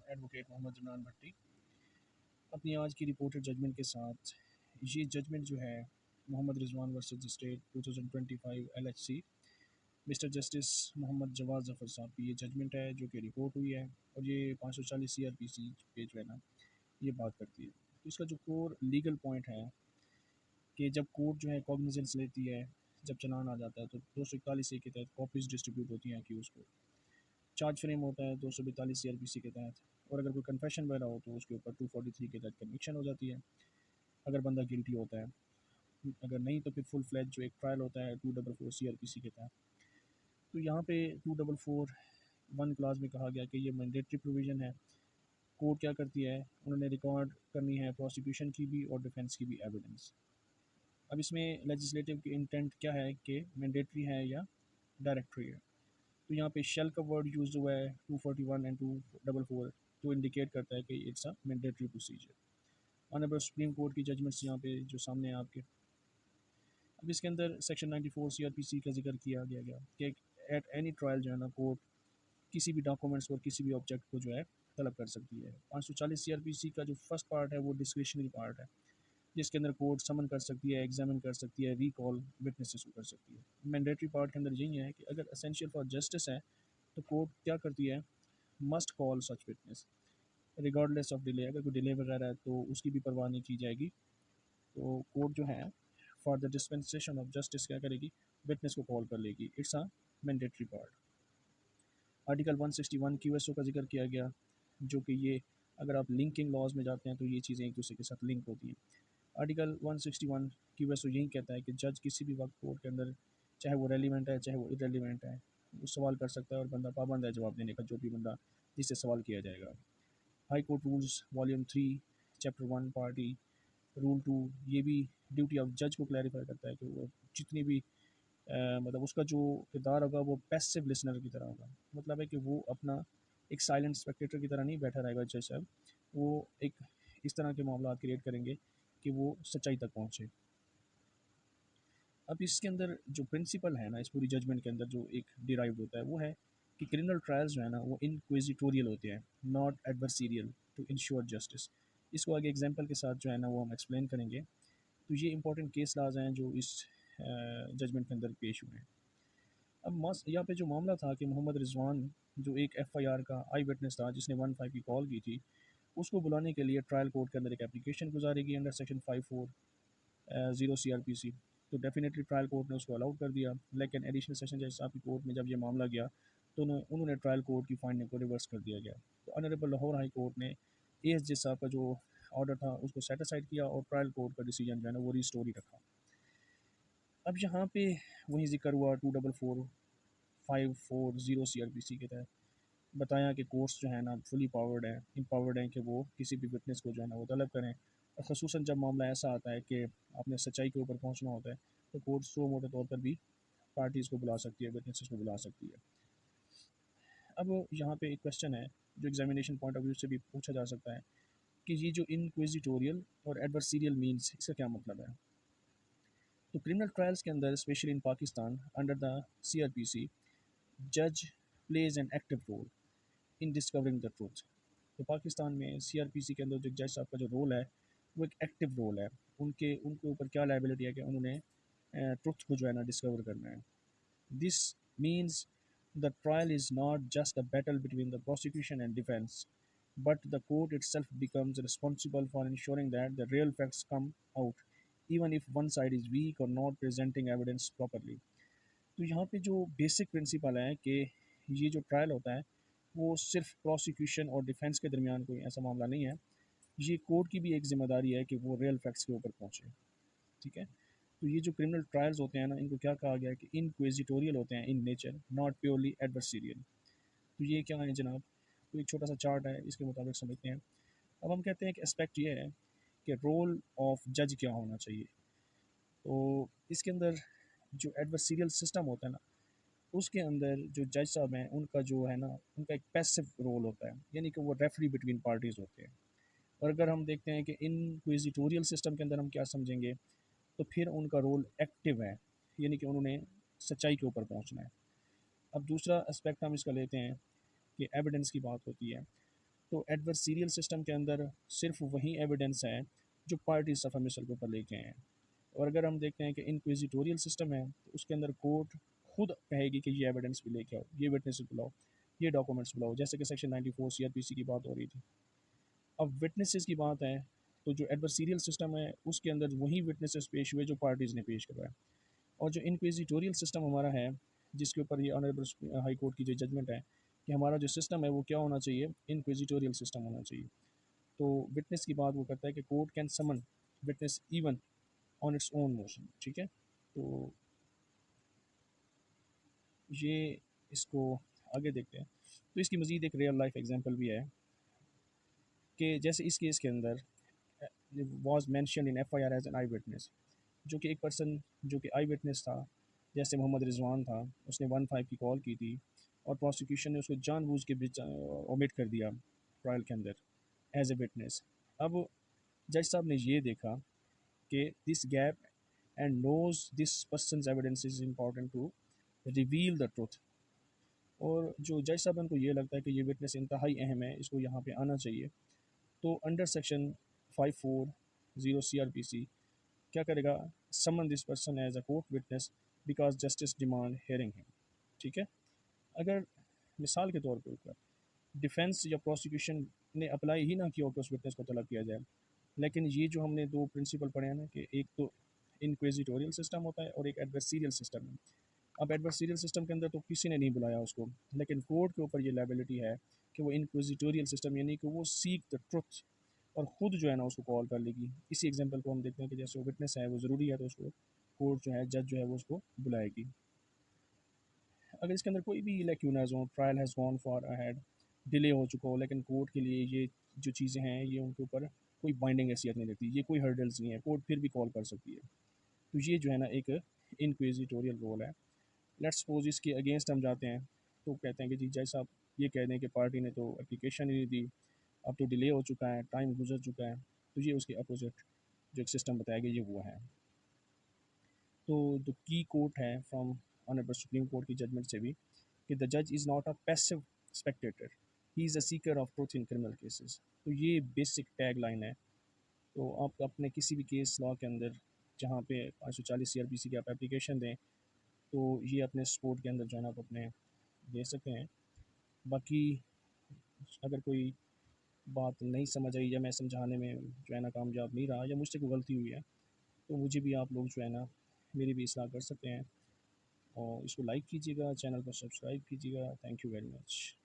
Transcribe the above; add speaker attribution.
Speaker 1: Advocate Mohammad जनान भट्टी अपनी आज की रिपोर्टेड जजमेंट के साथ। ये जजमेंट जो है Mohammad Rizwan versus the state 2025 LHC Mister Justice Mohammad Jawad Zafar Sahab की ये जजमेंट है जो कि रिपोर्ट हुई है और ये 540 CRPC पे जो है ना ये बात करती है। तो इसका जो कोर लीगल पॉइंट है कि जब कोर्ट जो है कॉग्निजेंस लेती है, जब चलान आ जाता है तो 241A के तहत कॉपीज़ डिस्ट्रीब्यूट होती हैं अक्यूज़ को। चार्ज फ्रेम होता है 242 CRPC के तहत, और अगर कोई कन्फेशन वगैरह हो तो उसके ऊपर 243 के तहत कन्विक्शन हो जाती है अगर बंदा गिल्टी होता है। अगर नहीं तो फिर फुल फ्लैज जो एक ट्रायल होता है 244 CRPC के तहत। तो यहाँ पे 244(1) क्लास में कहा गया कि ये मैंडेटरी प्रोविज़न है। कोर्ट क्या करती है, उन्होंने रिकॉर्ड करनी है प्रोसिक्यूशन की भी और डिफेंस की भी एविडेंस। अब इसमें लेजिस्लेटिव की इंटेंट क्या है कि मैंडेटरी है या डायरेक्टरी है। तो यहाँ पे शेल का वर्ड यूज़ हुआ है 241 एंड 244, जो इंडिकेट करता है कि it's a mandatory procedure. Honourable supreme court की जजमेंट्स यहाँ पे जो सामने है आपके। अब इसके अंदर सेक्शन 94 CRPC का जिक्र किया गया कि एट एनी ट्रायल जो है ना कोर्ट किसी भी डॉक्यूमेंट्स और किसी भी ऑब्जेक्ट को जो है तलब कर सकती है। 540 CRPC का जो फर्स्ट पार्ट है वो डिस्क्रिशनरी पार्ट है, जिसके अंदर कोर्ट समन कर सकती है, एग्जामिन कर सकती है, रिकॉल विटनेसेस को कर सकती है। मैंडेटरी पार्ट के अंदर यही है कि अगर असेंशियल फॉर जस्टिस है तो कोर्ट क्या करती है, must call such witness regardless of delay. अगर कोई डिले वगैरह है तो उसकी भी परवाह नहीं की जाएगी। तो कोर्ट जो है for the dispensation of justice क्या करेगी, विटनेस को कॉल कर लेगी। It's a mandatory part. Article 161 QSO का जिक्र किया गया, जो कि ये अगर आप लिंकिंग लॉज में जाते हैं तो ये चीज़ें एक दूसरे के साथ लिंक होती हैं। आर्टिकल 161 QSO यही कहता है कि जज किसी भी वक्त कोर्ट के अंदर, चाहे वो रेलिवेंट है चाहे वो इरेलीवेंट है, वो सवाल कर सकता है और बंदा पाबंद है जवाब देने का, जो भी बंदा जिससे सवाल किया जाएगा। High court rules volume 3 chapter 1 party rule 2 ये भी ड्यूटी ऑफ जज को क्लैरिफाई करता है कि वो जितनी भी मतलब उसका जो किरदार होगा वो पैसिव लिसनर की तरह होगा। मतलब है कि वो अपना एक साइलेंट स्पेक्टेटर की तरह नहीं बैठा रहेगा जज साहब, वो एक इस तरह के मामला क्रिएट करेंगे कि वो सच्चाई तक पहुँचे। अब इसके अंदर जो प्रिंसिपल है ना इस पूरी जजमेंट के अंदर जो एक डिराइव होता है वो है कि क्रिमिनल ट्रायल्स जो है ना वो इनक्विजिटोरियल होते हैं, नॉट एडवर्सीरियल, टू इंश्योर जस्टिस। इसको आगे एग्जांपल के साथ जो है ना वो हम एक्सप्लेन करेंगे। तो ये इंपॉर्टेंट केस लाज हैं जो इस जजमेंट के अंदर पेश हुए हैं। अब मस यहाँ पे जो मामला था कि मोहम्मद रिजवान जो एक FIR का आई विटनेस था जिसने 15 की कॉल की थी, उसको बुलाने के लिए ट्रायल कोर्ट के अंदर एक एप्लीकेशन गुजारेगी अंडर सेक्शन 54 CRPC। तो डेफिनेटली ट्रायल कोर्ट ने उसको अलाउड कर दिया, लेकिन एडिशनल सेशन जज साहब की कोर्ट में जब ये मामला गया तो उन्होंने ट्रायल कोर्ट की फाइंडिंग को रिवर्स कर दिया गया। तो ऑनरेबल लाहौर हाई कोर्ट ने AS जज साहब का जो ऑर्डर था उसको सेटिसाइड किया और ट्रायल कोर्ट का डिसीजन जो है ना वो रिस्टोरी रखा। अब यहाँ पे वही जिक्र हुआ 244 CRPC के तहत बताया कि कोर्ट्स जो है ना फुली पावर्ड है, एम्पावर्ड हैं कि वो किसी भी विटनेस को जो है ना वो तलब करें। और ख़ुसूसन जब मामला ऐसा आता है कि आपने सच्चाई के ऊपर पहुंचना होता है तो कोर्ट सो मोटे तौर पर भी पार्टीज़ को बुला सकती है, विटनेसेस को बुला सकती है। अब यहाँ पे एक क्वेश्चन है जो एग्जामिनेशन पॉइंट ऑफ व्यू से भी पूछा जा सकता है कि ये जो इनक्विजिटोरियल और एडवर्सीरियल मीन्स इसका क्या मतलब है। तो क्रिमिनल ट्रायल्स के अंदर specially in Pakistan under the CRPC जज plays an active role in discovering the truth. तो पाकिस्तान में CRPC के अंदर जो जज साहब का जो रोल है वो एक एक्टिव रोल है। उनके ऊपर क्या लाइबिलिटी है कि उन्होंने ट्रुथ को जो है ना डिस्कवर करना है। This means the trial is not just a battle between the prosecution and defence, but the court itself becomes responsible for ensuring that the real facts come out, even if one side is weak or not presenting evidence properly. तो यहाँ पे जो basic principle है कि ये जो trial होता है वो सिर्फ प्रोसिक्यूशन और डिफेंस के दरमियान कोई ऐसा मामला नहीं है। ये कोर्ट की भी एक जिम्मेदारी है कि वो रियल फैक्ट्स के ऊपर पहुँचे। ठीक है। तो ये जो क्रिमिनल ट्रायल्स होते हैं ना इनको क्या कहा गया है कि इनक्विजिटोरियल होते हैं इन नेचर, नॉट प्योरली एडवर्सीरियल। तो ये क्या है जनाब, तो एक छोटा सा चार्ट है इसके मुताबिक समझते हैं। अब हम कहते हैं कि एस्पेक्ट ये है कि रोल ऑफ जज क्या होना चाहिए। तो इसके अंदर जो एडवर्सीरियल सिस्टम होता है ना उसके अंदर जो जज साहब हैं उनका जो है ना उनका एक पैसिव रोल होता है, यानी कि वो रेफरी बिटवीन पार्टीज़ होते हैं। और अगर हम देखते हैं कि इनक्विजिटोरियल सिस्टम के अंदर हम क्या समझेंगे, तो फिर उनका रोल एक्टिव है, यानी कि उन्होंने सच्चाई के ऊपर पहुंचना है। अब दूसरा एस्पेक्ट हम इसका लेते हैं कि एविडेंस की बात होती है। तो एडवर्सरियल सिस्टम के अंदर सिर्फ वही एविडेंस है जो पार्टी सफ़ा मिसल के ऊपर लेके हैं। और अगर हम देखते हैं कि इंक्विजिटोरियल सिस्टम है तो उसके अंदर कोर्ट खुद कहेगी कि ये एविडेंस भी लेके आओ, ये विटनेस बुलाओ, ये डॉक्यूमेंट्स बुलाओ, जैसे कि सेक्शन 94 सीआरपीसी की बात हो रही थी। अब विटनेसेस की बात है तो जो एडवर्सरियल सिस्टम है उसके अंदर वही विटनेसेस पेश हुए जो पार्टीज़ ने पेश करवाया। और जो इंक्विजिटोरियल सिस्टम हमारा है, जिसके ऊपर ये ऑनरेबल हाई कोर्ट की जो जजमेंट है कि हमारा जो सिस्टम है वो क्या होना चाहिए, इंक्विजिटोरियल सिस्टम होना चाहिए। तो विटनेस की बात वो करता है कि court can summon witness even on its own motion. ठीक है, तो ये इसको आगे देखते हैं। तो इसकी मज़ीद एक रियल लाइफ एग्जांपल भी है कि जैसे इस केस के अंदर was mention in FIR as an eyewitness, जो कि एक पर्सन जो कि आई विटनेस था, जैसे मोहम्मद रिजवान था, उसने 15 की कॉल की थी और प्रोसिक्यूशन ने उसको जानबूझ के ओमिट कर दिया ट्रायल के अंदर एज ए विटनेस। अब जज साहब ने ये देखा कि this gap and knows this person evidence is important to reveal the truth. और जो जज साहब उनको ये लगता है कि ये विटनेस इंतहाई अहम है, इसको यहाँ पे आना चाहिए, तो अंडर सेक्शन 540 CRPC क्या करेगा, summon this person as a court witness because justice demand hearing him. ठीक है, अगर मिसाल के तौर पर ऊपर डिफेंस या प्रोसिक्यूशन ने अप्लाई ही ना किया हो कि उस विटनेस को तलब किया जाए, लेकिन ये जो हमने दो प्रिंसिपल पढ़े हैं ना कि एक तो इंक्विजिटोरियल सिस्टम होता है और एक एडवर्सरियल सिस्टम है। अब एडवर्सरियल सिस्टम के अंदर तो किसी ने नहीं बुलाया उसको, लेकिन कोर्ट के ऊपर ये लाइबिलिटी है कि वो इंक्विजिटोरियल सिस्टम यानी कि वो सीक द ट्रुथ और ख़ुद जो है ना उसको कॉल कर लेगी। इसी एग्जांपल को हम देखते हैं कि जैसे वो विटनेस है वो ज़रूरी है तो उसको कोर्ट जो है जज जो है वो उसको बुलाएगी। अगर इसके अंदर कोई भी लैक्यूनाज हो, trial has gone for ahead, delay हो चुका हो, लेकिन कोर्ट के लिए ये जो चीज़ें हैं ये उनके ऊपर कोई बाइंडिंग हैसियत नहीं रहती, ये कोई हर्डल्स नहीं है, कोर्ट फिर भी कॉल कर सकती है। तो ये जो है ना एक इनक्विजिटोरियल रोल है। लेट्स सपोज इसके अगेंस्ट हम जाते हैं तो कहते हैं कि जी जज साहब ये कह दें कि पार्टी ने तो एप्लीकेशन ही नहीं दी, अब तो डिले हो चुका है, टाइम गुजर चुका है, तो ये उसके अपोजिट जो एक सिस्टम बताया गया ये वो है। तो द की कोट है फ्रॉम ऑनरेबल सुप्रीम कोर्ट की जजमेंट से भी कि द जज is not a passive Spectator, he is a Sikar of truth in criminal cases. तो ये बेसिक टैग लाइन है। तो आप अपने किसी भी केस लॉ के अंदर जहाँ पे 540 CRPC की आप एप्लीकेशन दें तो ये अपने स्पोर्ट के अंदर जो है ना आप अपने दे सकते हैं। बाकी अगर कोई बात नहीं समझ आई या मैं समझाने में जो है ना कामयाब नहीं रहा या मुझसे कोई गलती हुई है तो मुझे भी आप लोग जो है ना मेरी भी इस्लाह कर सकते हैं। और इसको लाइक कीजिएगा, चैनल को सब्सक्राइब कीजिएगा। Thank you very much.